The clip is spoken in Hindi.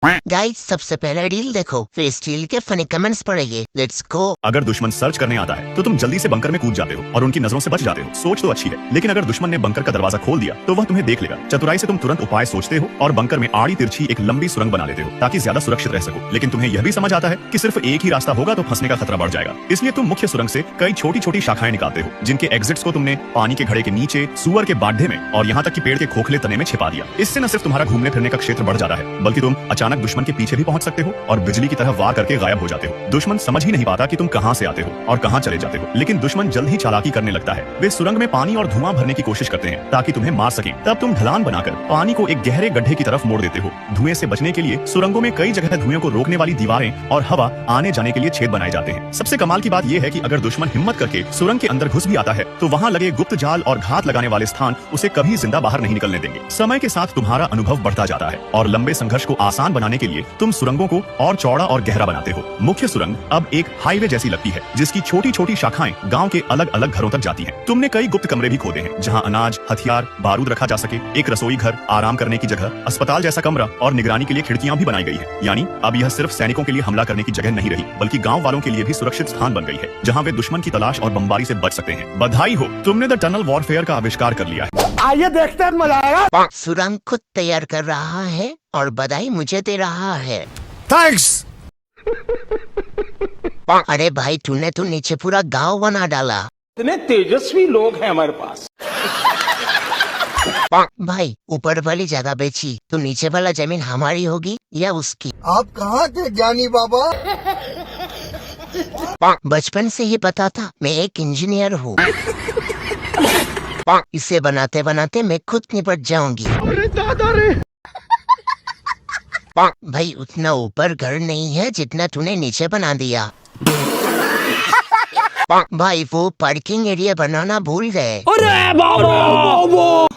गाइस सबसे पहले रील देखो, फिर स्टील के फनी कमेंट्स पढ़ेंगे। Let's go. अगर दुश्मन सर्च करने आता है तो तुम जल्दी से बंकर में कूद जाते हो और उनकी नजरों से बच जाते हो। सोच तो अच्छी है, लेकिन अगर दुश्मन ने बंकर का दरवाजा खोल दिया तो वह तुम्हें देख लेगा। चतुराई से तुम तुरंत उपाय सोचते हो और बंकर में आड़ी तिरछी एक लंबी सुरंग बना लेते हो ताकि ज्यादा सुरक्षित रह सको। लेकिन तुम्हें यह भी समझ आता है कि सिर्फ एक ही रास्ता होगा तो फंसने का खतरा बढ़ जाएगा। इसलिए तुम मुख्य सुरंग से कई छोटी छोटी शाखाएं निकालते हो, जिनके एग्जिट्स को तुमने पानी के घड़े के नीचे, सुअर के बाड्ढे में और यहाँ तक कि पेड़ के खोखले तने में छिपा दिया। इससे न सिर्फ तुम्हारा घूमने फिरने का क्षेत्र बढ़ जाता है, बल्कि तुम अचानक दुश्मन के पीछे भी पहुंच सकते हो और बिजली की तरह वार करके गायब हो जाते हो। दुश्मन समझ ही नहीं पाता कि तुम कहां से आते हो और कहां चले जाते हो। लेकिन दुश्मन जल्द ही चालाकी करने लगता है। वे सुरंग में पानी और धुआं भरने की कोशिश करते हैं ताकि तुम्हें मार सकें। तब तुम ढलान बनाकर पानी को एक गहरे गड्ढे की तरफ मोड़ देते हो। धुएं से बचने के लिए सुरंगों में कई जगह धुएं को रोकने वाली दीवारें और हवा आने जाने के लिए छेद बनाए जाते हैं। सबसे कमाल की बात यह है कि अगर दुश्मन हिम्मत करके सुरंग के अंदर घुस भी आता है तो वहां लगे गुप्त जाल और घात लगाने वाले स्थान उसे कभी जिंदा बाहर नहीं निकलने देंगे। समय के साथ तुम्हारा अनुभव बढ़ता जाता है और लंबे संघर्ष को आसान बनाने के लिए तुम सुरंगों को और चौड़ा और गहरा बनाते हो। मुख्य सुरंग अब एक हाईवे जैसी लगती है, जिसकी छोटी छोटी शाखाएं गांव के अलग अलग घरों तक जाती हैं। तुमने कई गुप्त कमरे भी खोदे हैं जहां अनाज, हथियार, बारूद रखा जा सके। एक रसोई घर, आराम करने की जगह, अस्पताल जैसा कमरा और निगरानी के लिए खिड़कियां भी बनाई गई है। यानी अब यह सिर्फ सैनिकों के लिए हमला करने की जगह नहीं रही, बल्कि गाँव वालों के लिए भी सुरक्षित स्थान बन गई है, जहाँ वे दुश्मन की तलाश और बमबारी से बच सकते हैं। बधाई हो, तुमने द टनल वॉरफेयर का आविष्कार कर लिया है। आइए देखते हैं, मजा आएगा। सुरंग खुद तैयार कर रहा है और बधाई मुझे दे रहा है। थैंक्स। अरे भाई, तूने तो नीचे पूरा गांव बना डाला। इतने तेजस्वी लोग हैं हमारे पास। भाई, ऊपर वाली जगह बेची तो नीचे वाला जमीन हमारी होगी या उसकी? आप कहाँ थे ज्ञानी बाबा? बचपन से ही पता था, मैं एक इंजीनियर हूँ। इसे बनाते बनाते मैं खुद निपट जाऊंगी। अरे दादा रे। भाई, उतना ऊपर घर नहीं है जितना तूने नीचे बना दिया। भाई, वो पार्किंग एरिया बनाना भूल गए। अरे बाबा।